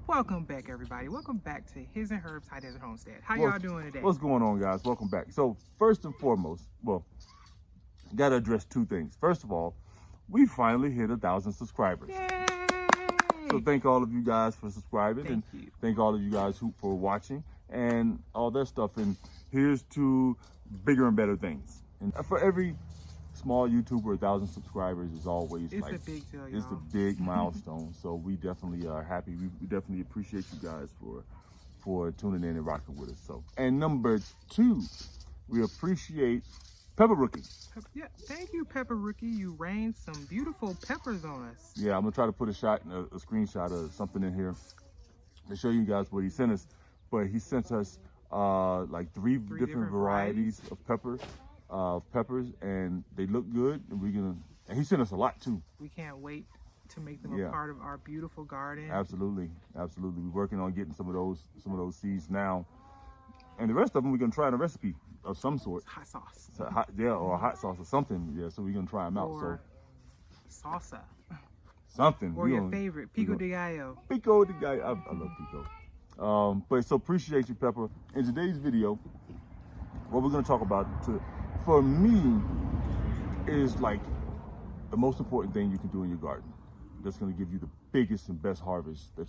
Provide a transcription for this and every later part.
Welcome back, everybody. Welcome back to His and Herb's High Desert Homestead. How y'all doing today? What's going on, guys? Welcome back. So first and foremost, got to address two things. First of all, we finally hit 1,000 subscribers. Yay! So thank all of you guys for subscribing, thank all of you guys for watching and all that stuff. And here's to bigger and better things. And for every small YouTuber, 1,000 subscribers is always a big deal, it's a big milestone. So we definitely are happy. We definitely appreciate you guys for tuning in and rocking with us. So, and number two, we appreciate Pepper Rookie. Yeah, thank you, Pepper Rookie. You rained some beautiful peppers on us. Yeah, I'm gonna try to put a screenshot of something in here to show you guys what he sent us. But he sent us like three different varieties of peppers, and they look good. And he sent us a lot too. We can't wait to make them a part of our beautiful garden. Absolutely. We're working on getting some of those seeds now, and the rest of them we're gonna try in a recipe of some sort. Hot sauce. So or a hot sauce or something. Yeah, so we're gonna try them out. Or salsa. Something. Or your favorite, pico de gallo. Pico de gallo. I love pico. But so appreciate you, Pepper. In today's video, what we're gonna talk about for me is like the most important thing you can do in your garden. That's going to give you the biggest and best harvest the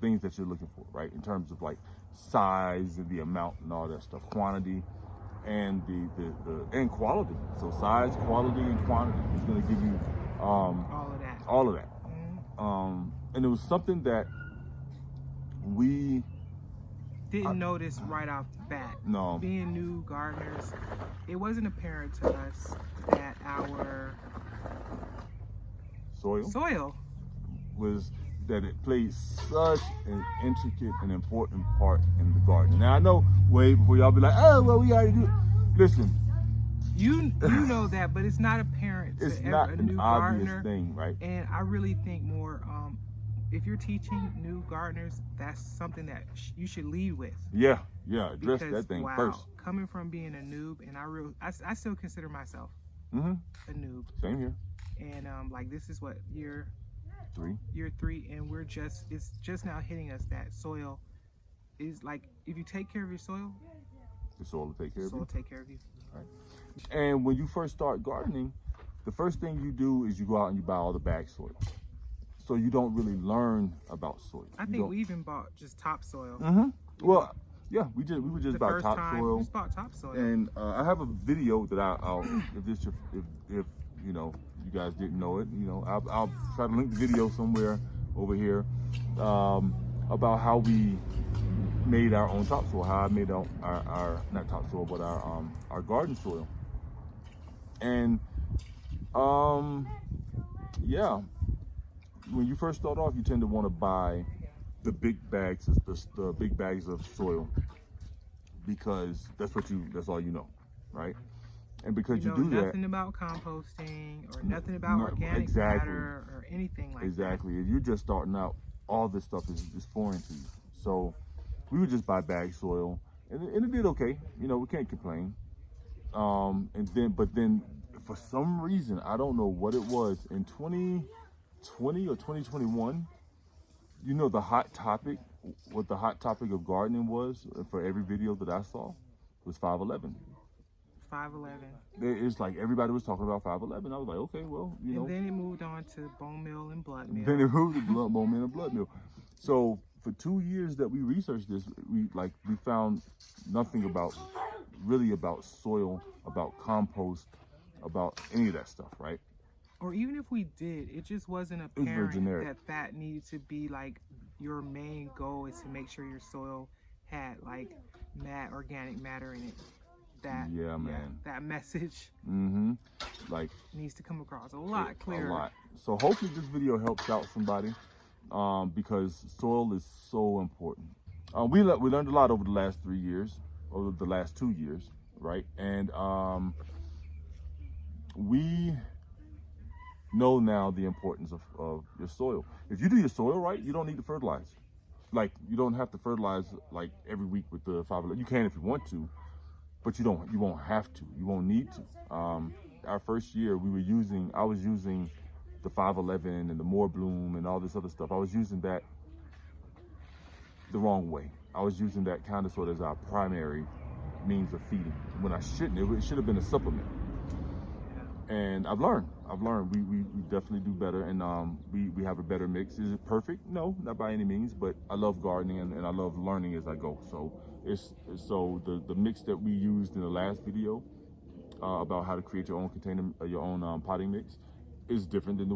things that you're looking for, right? In terms of like size and the amount and all that stuff, quantity and and quality. So size, quality, and quantity is going to give you all of that. Mm-hmm. And it was something that we didn't notice right off the bat. No. Being new gardeners, it wasn't apparent to us that our soil was that it plays such an intricate and important part in the garden. Now I know way before y'all be like, oh well, we already do it. Listen, you know that, but it's not apparent to a new gardener thing, right? And I really think more if you're teaching new gardeners, that's something that you should lead with. Yeah, address that thing first. Coming from being a noob, and I still consider myself a noob. Same here. And like this is what year 3, and it's just now hitting us that soil is like, if you take care of your soil, the soil will take care of you. Soil will take care of you. Right. And when you first start gardening, the first thing you do is you go out and you buy all the bag soil. So you don't really learn about soil. I think we even bought just topsoil. Well, yeah, we would just buy topsoil. We just bought topsoil. And I have a video that I'll if you guys didn't know it, I'll try to link the video somewhere over here about how we made our own topsoil, how I made our not topsoil, but our garden soil. And yeah, when you first start off, you tend to want to buy the big bags, the big bags of soil, because that's all you know, right? And because you do that, nothing about composting or nothing about organic matter or anything like that. Exactly. If you're just starting out, all this stuff is foreign to you. So we would just buy bag soil, and it did okay. We can't complain. But then for some reason, I don't know what it was, in 2020 or 2021, the hot topic, what the hot topic of gardening was for every video that I saw was 511. 511. It's like everybody was talking about 511. I was like, okay, well, And then it moved on to bone meal and blood meal. Then it moved to bone meal and blood meal. So for 2 years that we researched this, we found nothing about soil, about compost, about any of that stuff, right? Or even if we did, it just wasn't apparent that needed to be like your main goal is to make sure your soil had like organic matter in it. That message like needs to come across a lot clearer. A lot. So hopefully this video helps out somebody, because soil is so important. We learned a lot over the last 3 years, over the last 2 years, right? And we know now the importance of your soil. If you do your soil right, you don't need to fertilize. Like, you don't have to fertilize like every week with the 511. You can if you want to, but you won't have to. You won't need to. Our first year, I was using the 511 and the More Bloom and all this other stuff. I was using that the wrong way. I was using that kind of soil as our primary means of feeding when I shouldn't. It should have been a supplement. And I've learned we definitely do better, and we have a better mix. Is it perfect? No, not by any means, but I love gardening and I love learning as I go. So the mix that we used in the last video about how to create your own container, your own potting mix, is different than the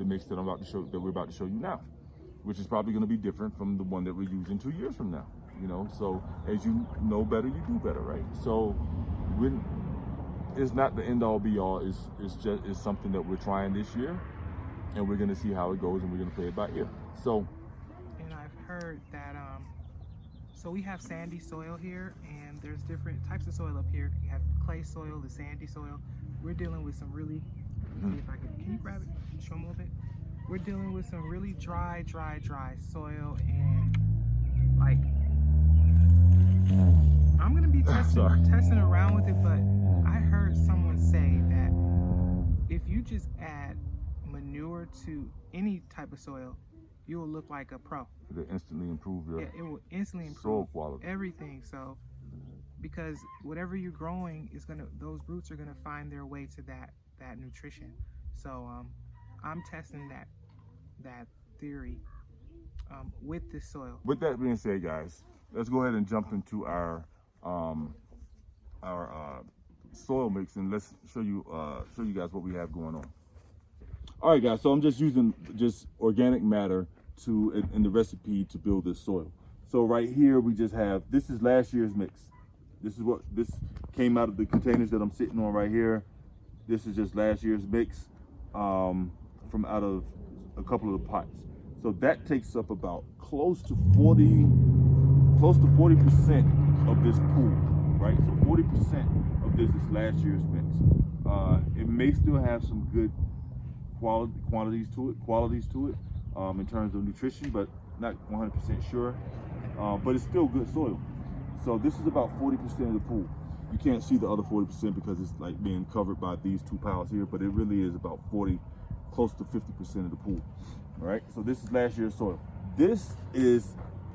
mix that we're about to show you now, which is probably going to be different from the one that we're using 2 years from now. You know, so as you know better, you do better, right? So it's not the end all be all. It's something that we're trying this year, and we're going to see how it goes, and we're going to play it by ear. So, and I've heard that so we have sandy soil here, and there's different types of soil up here. You have clay soil, the sandy soil. We're dealing with some really, see if I can you grab it, show them a little bit? We're dealing with some really dry soil, and like, I'm gonna be testing around with it, but I heard someone say that if you just add manure to any type of soil, you will look like a pro. It'll instantly improve your it will instantly improve soil quality, everything. So, because whatever you're growing is those roots are gonna find their way to that nutrition. So I'm testing that theory with this soil. With that being said, guys, let's go ahead and jump into our soil mix, and let's show you guys what we have going on. All right, guys, so I'm just using organic matter in the recipe to build this soil. So right here we just have, this is last year's mix. This came out of the containers that I'm sitting on right here. This is just last year's mix from out of a couple of the pots. So that takes up about close to 40% of this pool, right? So 40% of this is last year's mix. It may still have some good qualities to it in terms of nutrition, but not 100% sure. But it's still good soil. So this is about 40% of the pool. You can't see the other 40% because it's like being covered by these two piles here, but it really is about 40, close to 50% of the pool. All right, so this is last year's soil.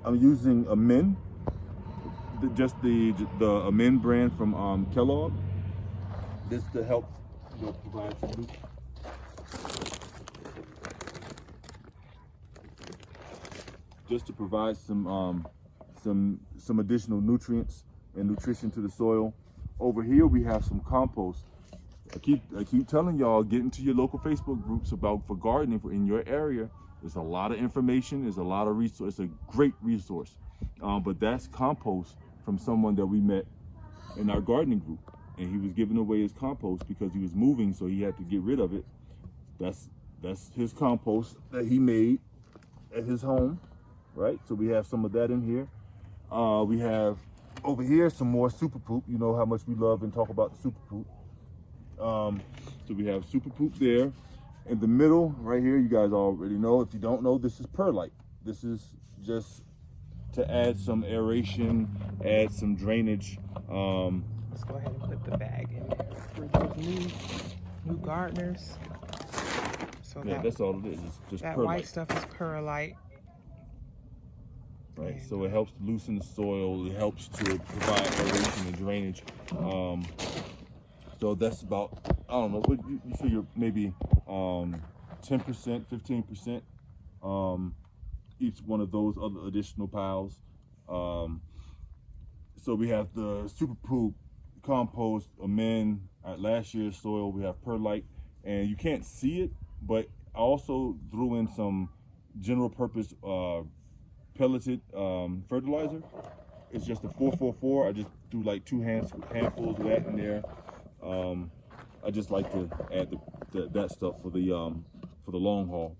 I'm using Amen, just the Amen brand from Kellogg. This to help provide some nutrition. Just to provide some additional nutrients and nutrition to the soil. Over here we have some compost. I keep telling y'all, get into your local Facebook groups for gardening in your area. There's a lot of information. There's a lot of resource. It's a great resource. But that's compost from someone that we met in our gardening group, and he was giving away his compost because he was moving, so he had to get rid of it. That's his compost that he made at his home, right? So we have some of that in here. We have over here some more super poop. You know how much we love and talk about the super poop. So we have super poop there. In the middle, right here, you guys already know. If you don't know, this is perlite. This is just to add some aeration, add some drainage. Let's go ahead and put the bag in there for those new gardeners. So yeah, that's all it is. It's just that perlite. White stuff is perlite. Right, so it helps to loosen the soil. It helps to provide aeration and drainage. So that's about, I don't know, but you figure maybe 10%, 15%, each one of those other additional piles. So we have the super poop, compost, Amen, last year's soil. We have perlite, and you can't see it, but I also threw in some general purpose pelleted fertilizer. It's just a 444. I just do like 2 handfuls of that in there. I just like to add that stuff for the long haul.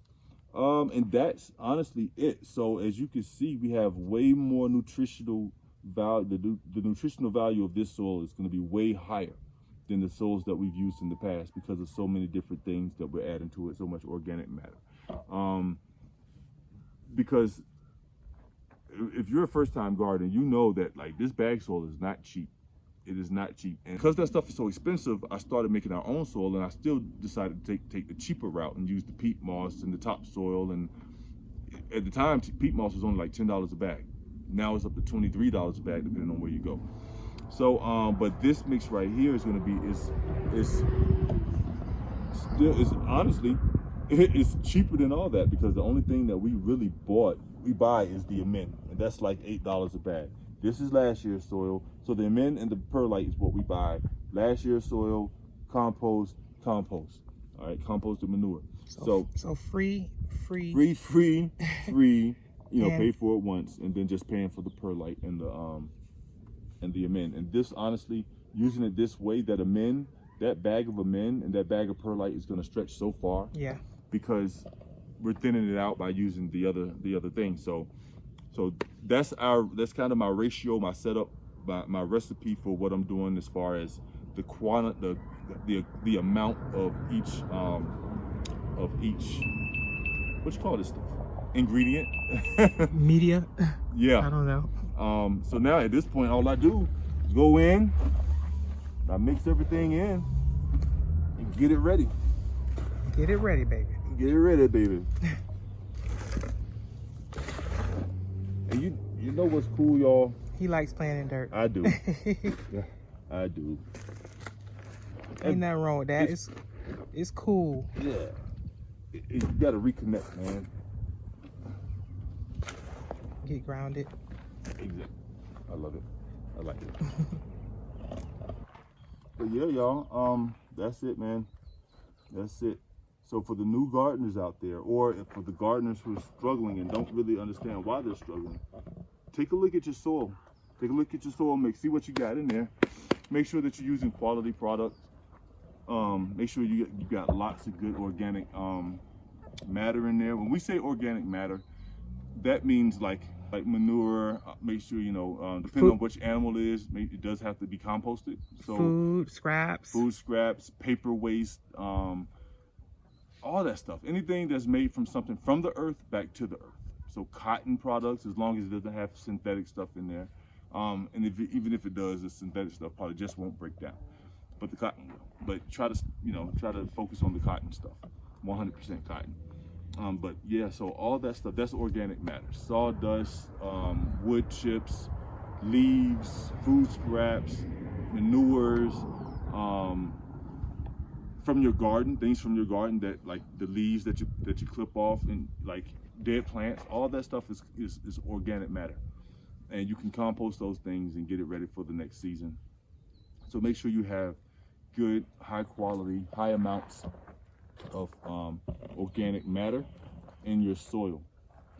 And that's honestly it. So as you can see, we have way more nutritional value. The nutritional value of this soil is going to be way higher than the soils that we've used in the past because of so many different things that we're adding to it, so much organic matter. Because if you're a first-time gardener, you know that like this bag soil is not cheap. It is not cheap, and because that stuff is so expensive, I started making our own soil, and I still decided to take the cheaper route and use the peat moss and the topsoil, and at the time, peat moss was only like $10 a bag. Now it's up to $23 a bag, depending on where you go. So, but this mix right here is going to be honestly, it's cheaper than all that, because the only thing that we really buy is the amend, and that's like $8 a bag. This is last year's soil, so the amend and the perlite is what we buy. Last year's soil, compost. All right, composted manure. So free. You know, pay for it once, and then just paying for the perlite and the amend. And this, honestly, using it this way, that bag of amend and that bag of perlite is going to stretch so far. Yeah. Because we're thinning it out by using the other thing. So that's kind of my ratio, my setup, my recipe for what I'm doing as far as the amount of each what you call this stuff? Ingredient? Media? Yeah. I don't know. So now at this point, all I do is go in, I mix everything in, and get it ready. Get it ready, baby. Get it ready, baby. And you know what's cool, y'all? He likes playing in dirt. I do. Yeah, I do. Ain't nothing wrong with that. It's cool. Yeah. You gotta reconnect, man. Get grounded. Exactly. I love it. I like it. But yeah, y'all. That's it, man. That's it. So for the new gardeners out there, or for the gardeners who are struggling and don't really understand why they're struggling, take a look at your soil. Take a look at your soil mix. See what you got in there. Make sure that you're using quality products. Make sure you got lots of good organic matter in there. When we say organic matter, that means like manure. Make sure, you know, depending on which animal it is, it does have to be composted. So food scraps, paper waste, all that stuff. Anything that's made from something from the earth back to the earth. So cotton products, as long as it doesn't have synthetic stuff in there, and even if it does, the synthetic stuff probably just won't break down, but the cotton will. But try to focus on the cotton stuff, 100% cotton. But yeah, so all that stuff, that's organic matter. Sawdust, wood chips, leaves, food scraps, manures, from your garden, things from your garden, that like the leaves that you clip off, and like dead plants, all that stuff is organic matter. And you can compost those things and get it ready for the next season. So make sure you have good, high quality, high amounts of organic matter in your soil,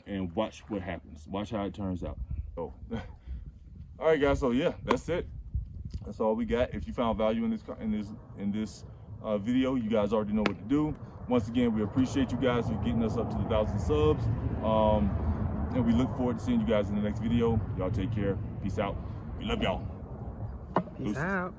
and watch what happens. Watch how it turns out. So, all right, guys. So yeah, that's it. That's all we got. If you found value in this video, you guys already know what to do. Once again, we appreciate you guys for getting us up to the 1,000 subs, and we look forward to seeing you guys in the next video. Y'all take care. Peace out. We love y'all. Peace out.